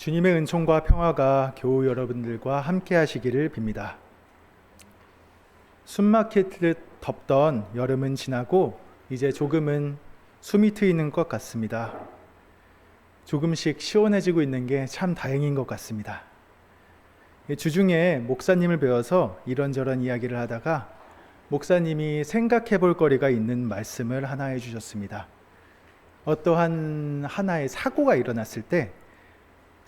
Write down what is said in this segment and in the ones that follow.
주님의 은총과 평화가 교우 여러분들과 함께 하시기를 빕니다. 숨막히듯 덥던 여름은 지나고 이제 조금은 숨이 트이는 것 같습니다. 조금씩 시원해지고 있는 게 참 다행인 것 같습니다. 주중에 목사님을 배워서 이런저런 이야기를 하다가 목사님이 생각해 볼 거리가 있는 말씀을 하나 해주셨습니다. 어떠한 하나의 사고가 일어났을 때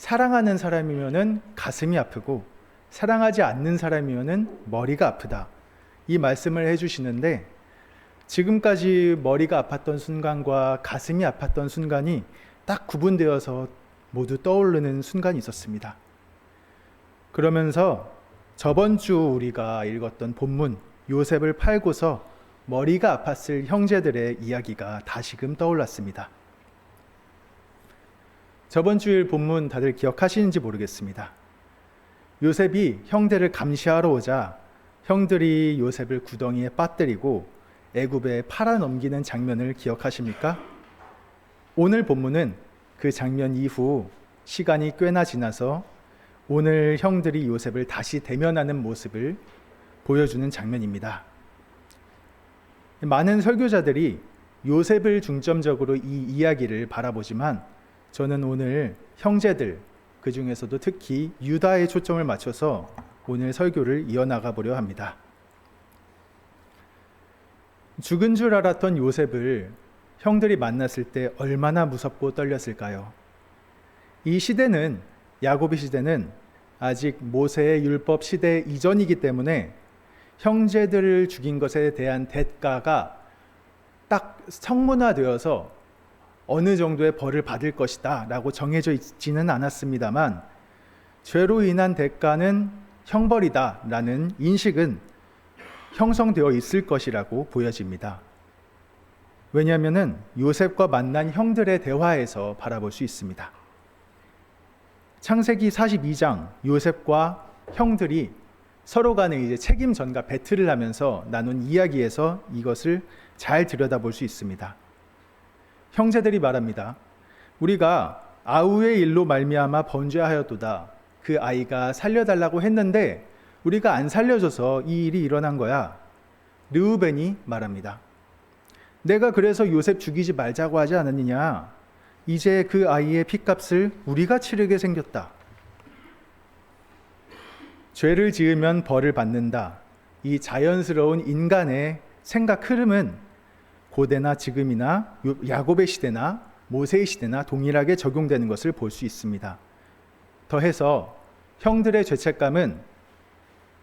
사랑하는 사람이면은 가슴이 아프고 사랑하지 않는 사람이면은 머리가 아프다. 이 말씀을 해주시는데 지금까지 머리가 아팠던 순간과 가슴이 아팠던 순간이 딱 구분되어서 모두 떠오르는 순간이 있었습니다. 그러면서 저번 주 우리가 읽었던 본문 요셉을 팔고서 머리가 아팠을 형제들의 이야기가 다시금 떠올랐습니다. 저번 주일 본문 다들 기억하시는지 모르겠습니다. 요셉이 형들을 감시하러 오자 형들이 요셉을 구덩이에 빠뜨리고 애굽에 팔아넘기는 장면을 기억하십니까? 오늘 본문은 그 장면 이후 시간이 꽤나 지나서 오늘 형들이 요셉을 다시 대면하는 모습을 보여주는 장면입니다. 많은 설교자들이 요셉을 중점적으로 이 이야기를 바라보지만 저는 오늘 형제들, 그 중에서도 특히 유다에 초점을 맞춰서 오늘 설교를 이어나가 보려 합니다. 죽은 줄 알았던 요셉을 형들이 만났을 때 얼마나 무섭고 떨렸을까요? 이 시대는, 야곱의 시대는 아직 모세의 율법 시대 이전이기 때문에 형제들을 죽인 것에 대한 대가가 딱 성문화되어서 어느 정도의 벌을 받을 것이다 라고 정해져 있지는 않았습니다만 죄로 인한 대가는 형벌이다 라는 인식은 형성되어 있을 것이라고 보여집니다. 왜냐하면 요셉과 만난 형들의 대화에서 바라볼 수 있습니다. 창세기 42장 요셉과 형들이 서로 간에 이제 책임 전가 배틀을 하면서 나눈 이야기에서 이것을 잘 들여다볼 수 있습니다. 형제들이 말합니다. 우리가 아우의 일로 말미암아 번죄하였도다. 그 아이가 살려달라고 했는데 우리가 안 살려줘서 이 일이 일어난 거야. 르우벤이 말합니다. 내가 그래서 요셉 죽이지 말자고 하지 않았느냐. 이제 그 아이의 핏값을 우리가 치르게 생겼다. 죄를 지으면 벌을 받는다. 이 자연스러운 인간의 생각 흐름은 고대나 지금이나 야곱의 시대나 모세의 시대나 동일하게 적용되는 것을 볼 수 있습니다. 더해서 형들의 죄책감은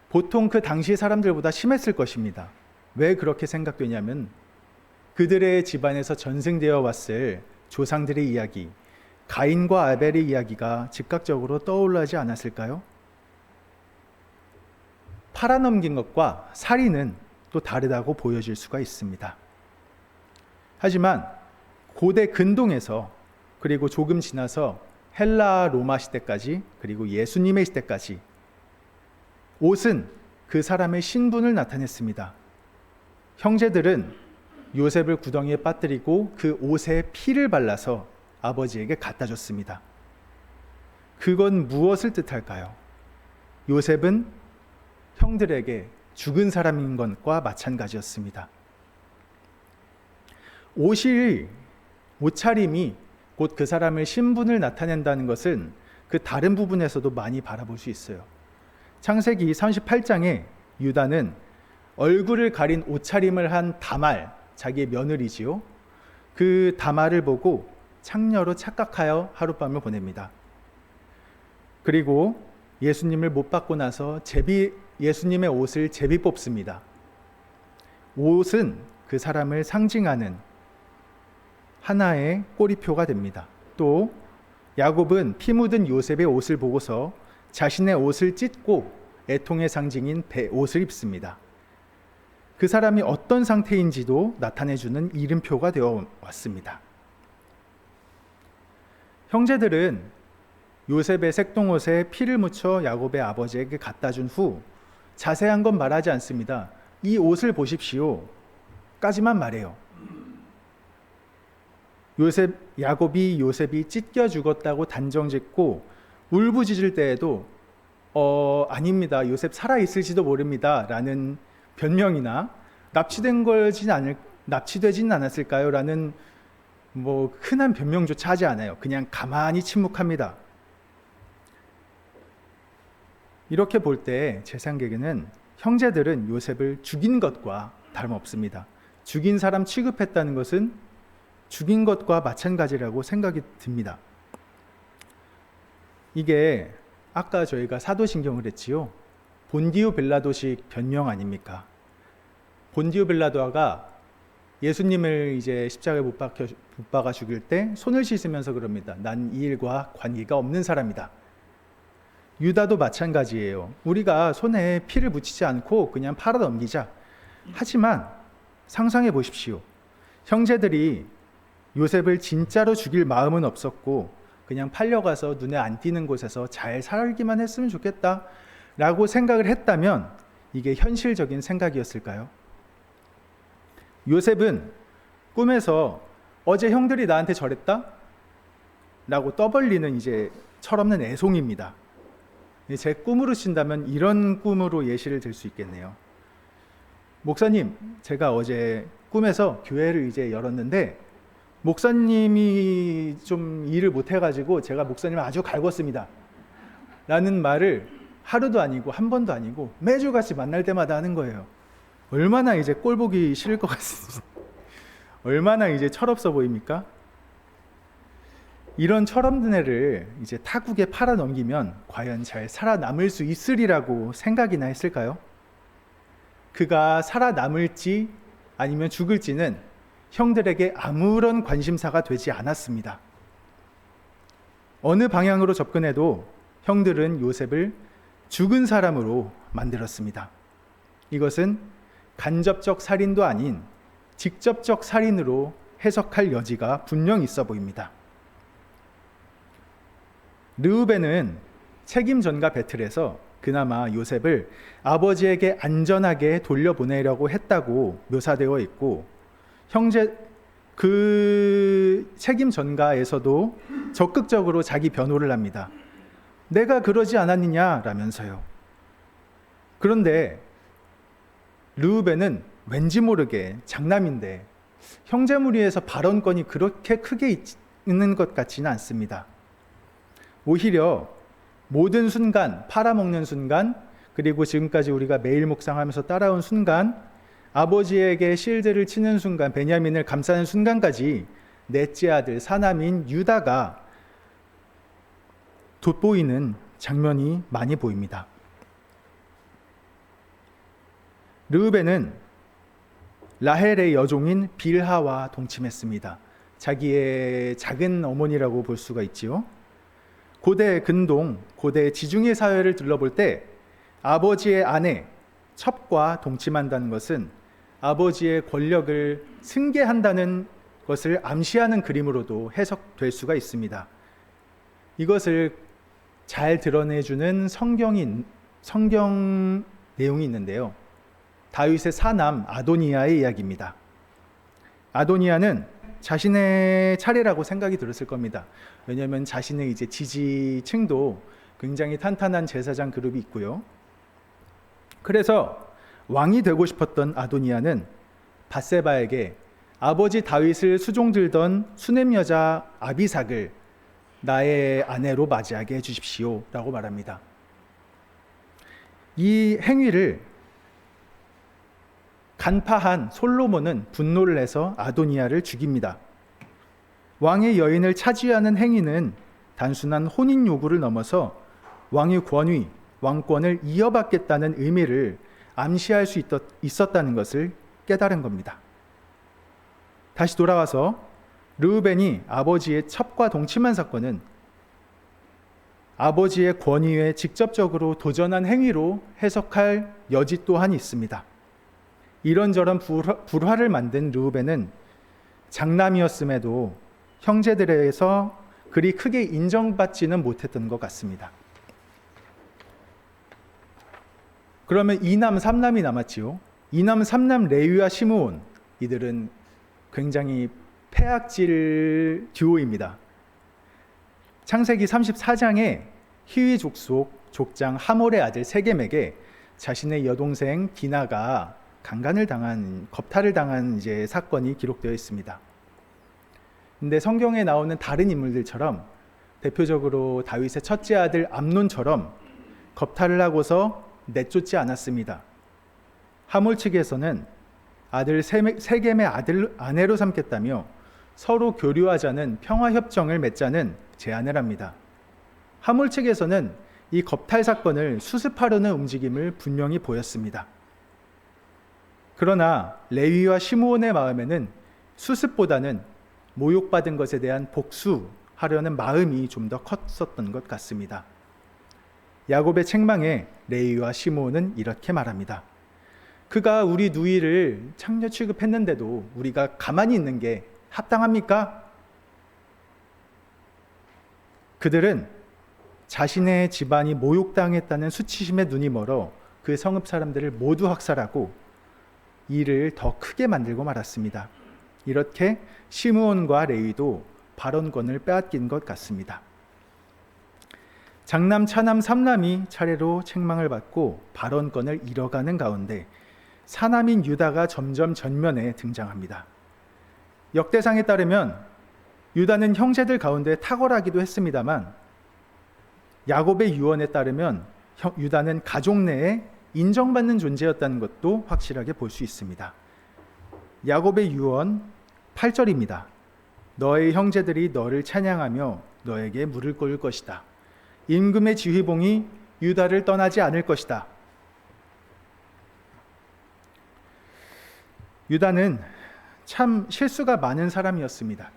보통 그 당시 사람들보다 심했을 것입니다. 왜 그렇게 생각되냐면 그들의 집안에서 전승되어 왔을 조상들의 이야기, 가인과 아벨의 이야기가 즉각적으로 떠올라지 않았을까요? 팔아넘긴 것과 살인은 또 다르다고 보여질 수가 있습니다. 하지만 고대 근동에서 그리고 조금 지나서 헬라 로마 시대까지 그리고 예수님의 시대까지 옷은 그 사람의 신분을 나타냈습니다. 형제들은 요셉을 구덩이에 빠뜨리고 그 옷에 피를 발라서 아버지에게 갖다 줬습니다. 그건 무엇을 뜻할까요? 요셉은 형들에게 죽은 사람인 것과 마찬가지였습니다. 옷차림이 곧 그 사람의 신분을 나타낸다는 것은 그 다른 부분에서도 많이 바라볼 수 있어요. 창세기 38장에 유다는 얼굴을 가린 옷차림을 한 다말, 자기의 며느리지요. 그 다말을 보고 창녀로 착각하여 하룻밤을 보냅니다. 그리고 예수님을 못 받고 나서 예수님의 옷을 제비 뽑습니다. 옷은 그 사람을 상징하는 하나의 꼬리표가 됩니다. 또 야곱은 피 묻은 요셉의 옷을 보고서 자신의 옷을 찢고 애통의 상징인 옷을 입습니다. 그 사람이 어떤 상태인지도 나타내주는 이름표가 되어 왔습니다. 형제들은 요셉의 색동옷에 피를 묻혀 야곱의 아버지에게 갖다 준 후 자세한 건 말하지 않습니다. 이 옷을 보십시오 까지만 말해요. 야곱이 요셉이 찢겨 죽었다고 단정짓고 울부짖을 때에도 아닙니다. 요셉 살아있을지도 모릅니다. 라는 변명이나 납치되진 않았을까요? 라는 흔한 변명조차 하지 않아요. 그냥 가만히 침묵합니다. 이렇게 볼 때 제 생각에는 형제들은 요셉을 죽인 것과 다름없습니다. 죽인 사람 취급했다는 것은 죽인 것과 마찬가지라고 생각이 듭니다. 이게 아까 저희가 사도신경을 했지요. 본디오 빌라도식 변명 아닙니까? 본디오 빌라도가 예수님을 이제 십자가에 못 박아 죽일 때 손을 씻으면서 그럽니다. 난 이 일과 관계가 없는 사람이다. 유다도 마찬가지예요. 우리가 손에 피를 묻히지 않고 그냥 팔아 넘기자. 하지만 상상해 보십시오. 형제들이 요셉을 진짜로 죽일 마음은 없었고 그냥 팔려가서 눈에 안 띄는 곳에서 잘 살기만 했으면 좋겠다 라고 생각을 했다면 이게 현실적인 생각이었을까요? 요셉은 꿈에서 어제 형들이 나한테 저랬다? 라고 떠벌리는 이제 철없는 애송입니다. 제 꿈으로 친다면 이런 꿈으로 예시를 들 수 있겠네요. 목사님, 제가 어제 꿈에서 교회를 이제 열었는데 목사님이 좀 일을 못해가지고 제가 목사님을 아주 갈궜습니다. 라는 말을 하루도 아니고 한 번도 아니고 매주 같이 만날 때마다 하는 거예요. 얼마나 이제 꼴 보기 싫을 것 같습니다. 얼마나 이제 철없어 보입니까? 이런 철없는 애를 이제 타국에 팔아 넘기면 과연 잘 살아남을 수 있으리라고 생각이나 했을까요? 그가 살아남을지 아니면 죽을지는 형들에게 아무런 관심사가 되지 않았습니다. 어느 방향으로 접근해도 형들은 요셉을 죽은 사람으로 만들었습니다. 이것은 간접적 살인도 아닌 직접적 살인으로 해석할 여지가 분명 있어 보입니다. 르우벤은 책임전가 배틀에서 그나마 요셉을 아버지에게 안전하게 돌려보내려고 했다고 묘사되어 있고 그 책임전가에서도 적극적으로 자기 변호를 합니다. 내가 그러지 않았느냐라면서요. 그런데 르우벤은 왠지 모르게 장남인데 형제 무리에서 발언권이 그렇게 크게 있는 것 같지는 않습니다. 오히려 모든 순간, 팔아먹는 순간, 그리고 지금까지 우리가 매일 묵상하면서 따라온 순간, 아버지에게 실드를 치는 순간, 베냐민을 감싸는 순간까지 넷째 아들 사남인 유다가 돋보이는 장면이 많이 보입니다. 르우벤은 라헬의 여종인 빌하와 동침했습니다. 자기의 작은 어머니라고 볼 수가 있지요. 고대 근동, 고대 지중해 사회를 둘러볼 때 아버지의 아내, 첩과 동침한다는 것은 아버지의 권력을 승계한다는 것을 암시하는 그림으로도 해석될 수가 있습니다. 이것을 잘 드러내주는 성경 내용이 있는데요. 다윗의 사남 아도니아의 이야기입니다. 아도니아는 자신의 차례라고 생각이 들었을 겁니다. 왜냐하면 자신의 이제 지지층도 굉장히 탄탄한 제사장 그룹이 있고요. 그래서 왕이 되고 싶었던 아도니아는 밧세바에게 아버지 다윗을 수종들던 수냄 여자 아비삭을 나의 아내로 맞이하게 해주십시오 라고 말합니다. 이 행위를 간파한 솔로몬은 분노를 해서 아도니아를 죽입니다. 왕의 여인을 차지하는 행위는 단순한 혼인 요구를 넘어서 왕의 권위, 왕권을 이어받겠다는 의미를 암시할 수 있었다는 것을 깨달은 겁니다. 다시 돌아와서 르우벤이 아버지의 첩과 동침한 사건은 아버지의 권위에 직접적으로 도전한 행위로 해석할 여지 또한 있습니다. 이런저런 불화를 만든 르우벤은 장남이었음에도 형제들에게서 그리 크게 인정받지는 못했던 것 같습니다. 그러면 2남 3남이 남았지요. 2남 3남 레위와 시므온, 이들은 굉장히 폐악질 듀오입니다. 창세기 34장에 히위 족속 족장 하몰의 아들 세겜에게 자신의 여동생 디나가 겁탈을 당한 이제 사건이 기록되어 있습니다. 근데 성경에 나오는 다른 인물들처럼 대표적으로 다윗의 첫째 아들 암논처럼 겁탈을 하고서 내쫓지 않았습니다. 하몰 측에서는 아들 세겜의 아내로 삼겠다며 서로 교류하자는 평화협정을 맺자는 제안을 합니다. 하몰 측에서는 이 겁탈 사건을 수습하려는 움직임을 분명히 보였습니다. 그러나 레위와 시므온의 마음에는 수습보다는 모욕받은 것에 대한 복수하려는 마음이 좀 더 컸었던 것 같습니다. 야곱의 책망에 레위와 시므온은 이렇게 말합니다. 그가 우리 누이를 창녀 취급했는데도 우리가 가만히 있는 게 합당합니까? 그들은 자신의 집안이 모욕당했다는 수치심에 눈이 멀어 그 성읍 사람들을 모두 학살하고 일을 더 크게 만들고 말았습니다. 이렇게 시므온과 레위도 발언권을 빼앗긴 것 같습니다. 장남, 차남, 삼남이 차례로 책망을 받고 발언권을 잃어가는 가운데 사남인 유다가 점점 전면에 등장합니다. 역대상에 따르면 유다는 형제들 가운데 탁월하기도 했습니다만 야곱의 유언에 따르면 유다는 가족 내에 인정받는 존재였다는 것도 확실하게 볼 수 있습니다. 야곱의 유언 8절입니다. 너의 형제들이 너를 찬양하며 너에게 물을 끓일 것이다. 임금의 지휘봉이 유다를 떠나지 않을 것이다. 유다는 참 실수가 많은 사람이었습니다.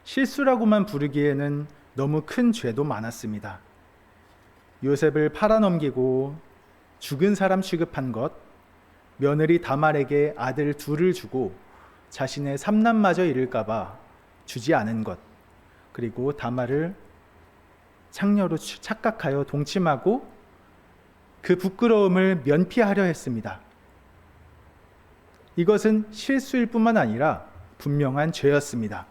실수라고만 부르기에는 너무 큰 죄도 많았습니다. 요셉을 팔아넘기고 죽은 사람 취급한 것, 며느리 다말에게 아들 둘을 주고 자신의 삼남마저 잃을까 봐 주지 않은 것, 그리고 다말을 창녀로 착각하여 동침하고 그 부끄러움을 면피하려 했습니다. 이것은 실수일 뿐만 아니라 분명한 죄였습니다.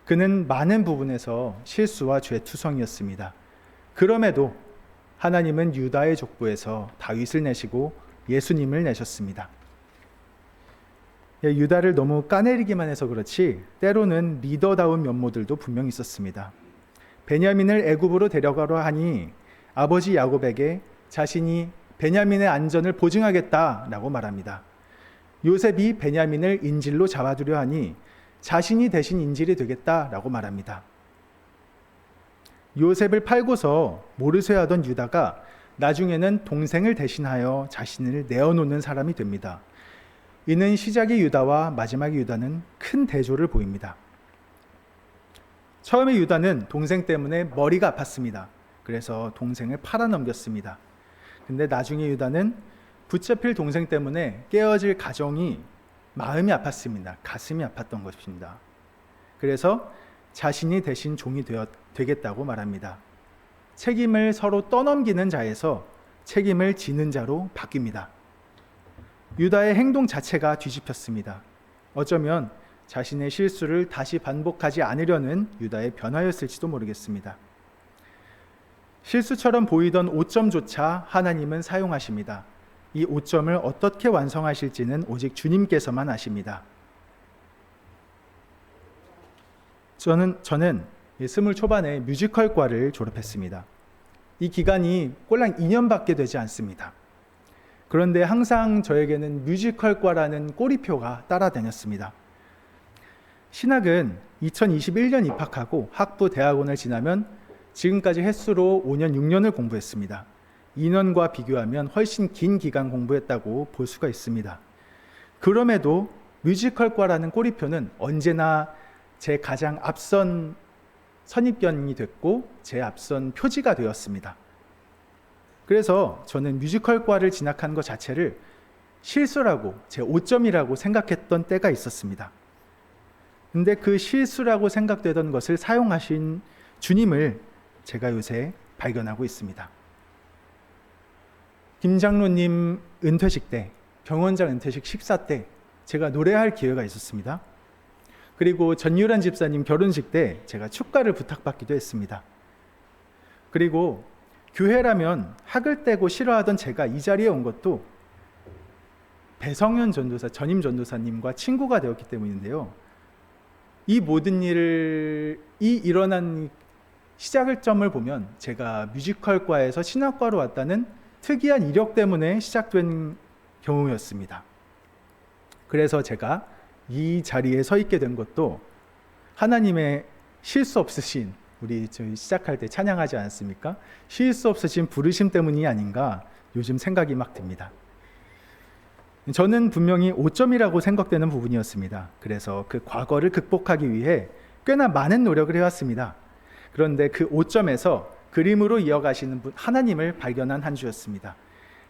그는 많은 부분에서 실수와 죄투성이었습니다. 그럼에도 하나님은 유다의 족보에서 다윗을 내시고 예수님을 내셨습니다. 유다를 너무 까내리기만 해서 그렇지 때로는 리더다운 면모들도 분명히 있었습니다. 베냐민을 애굽으로 데려가려 하니 아버지 야곱에게 자신이 베냐민의 안전을 보증하겠다라고 말합니다. 요셉이 베냐민을 인질로 잡아두려 하니 자신이 대신 인질이 되겠다라고 말합니다. 요셉을 팔고서 모르쇠하던 유다가 나중에는 동생을 대신하여 자신을 내어놓는 사람이 됩니다. 이는 시작의 유다와 마지막의 유다는 큰 대조를 보입니다. 처음에 유다는 동생 때문에 머리가 아팠습니다. 그래서 동생을 팔아넘겼습니다. 근데 나중에 유다는 붙잡힐 동생 때문에 깨어질 가정이 마음이 아팠습니다. 가슴이 아팠던 것입니다. 그래서 자신이 대신 종이 되겠다고 말합니다. 책임을 서로 떠넘기는 자에서 책임을 지는 자로 바뀝니다. 유다의 행동 자체가 뒤집혔습니다. 어쩌면 자신의 실수를 다시 반복하지 않으려는 유다의 변화였을지도 모르겠습니다. 실수처럼 보이던 오점조차 하나님은 사용하십니다. 이 오점을 어떻게 완성하실지는 오직 주님께서만 아십니다. 저는 20 초반에 뮤지컬과를 졸업했습니다. 이 기간이 꼴랑 2년밖에 되지 않습니다. 그런데 항상 저에게는 뮤지컬과라는 꼬리표가 따라다녔습니다. 신학은 2021년 입학하고 학부 대학원을 지나면 지금까지 횟수로 5년, 6년을 공부했습니다. 2년과 비교하면 훨씬 긴 기간 공부했다고 볼 수가 있습니다. 그럼에도 뮤지컬과라는 꼬리표는 언제나 제 가장 앞선 선입견이 됐고 제 앞선 표지가 되었습니다. 그래서 저는 뮤지컬과를 진학한 것 자체를 실수라고 제 오점이라고 생각했던 때가 있었습니다. 근데 그 실수라고 생각되던 것을 사용하신 주님을 제가 요새 발견하고 있습니다. 김 장로님 은퇴식 때, 병원장 은퇴식 식사 때 제가 노래할 기회가 있었습니다. 그리고 전유란 집사님 결혼식 때 제가 축가를 부탁받기도 했습니다. 그리고 교회라면 학을 떼고 싫어하던 제가 이 자리에 온 것도 배성현 전도사, 전임 전도사님과 친구가 되었기 때문인데요. 이 모든 일이 일어난 시작점을 보면 제가 뮤지컬과에서 신학과로 왔다는 특이한 이력 때문에 시작된 경우였습니다. 그래서 제가 이 자리에 서 있게 된 것도 하나님의 실수 없으신, 우리 저희 시작할 때 찬양하지 않았습니까? 실수 없으신 부르심 때문이 아닌가 요즘 생각이 막 듭니다. 저는 분명히 5점이라고 생각되는 부분이었습니다. 그래서 그 과거를 극복하기 위해 꽤나 많은 노력을 해왔습니다. 그런데 그 5점에서 그림으로 이어가시는 분 하나님을 발견한 한 주였습니다.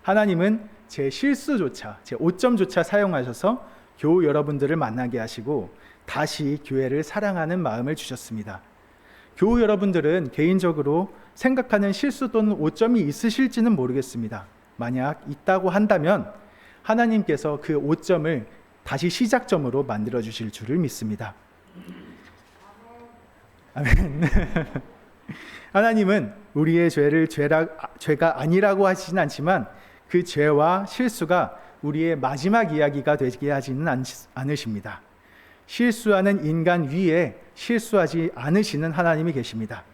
하나님은 제 실수조차, 제 5점조차 사용하셔서 교우 여러분들을 만나게 하시고 다시 교회를 사랑하는 마음을 주셨습니다. 교우 여러분들은 개인적으로 생각하는 실수 또는 5점이 있으실지는 모르겠습니다. 만약 있다고 한다면 하나님께서 그 5점을 다시 시작점으로 만들어 주실 줄을 믿습니다. 아멘. 하나님은 우리의 죄를 죄가 아니라고 하시진 않지만 그 죄와 실수가 우리의 마지막 이야기가 되게 하지는 않으십니다. 실수하는 인간 위에 실수하지 않으시는 하나님이 계십니다.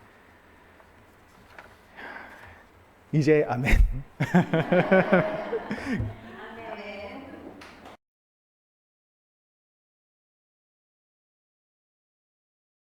이제 아멘.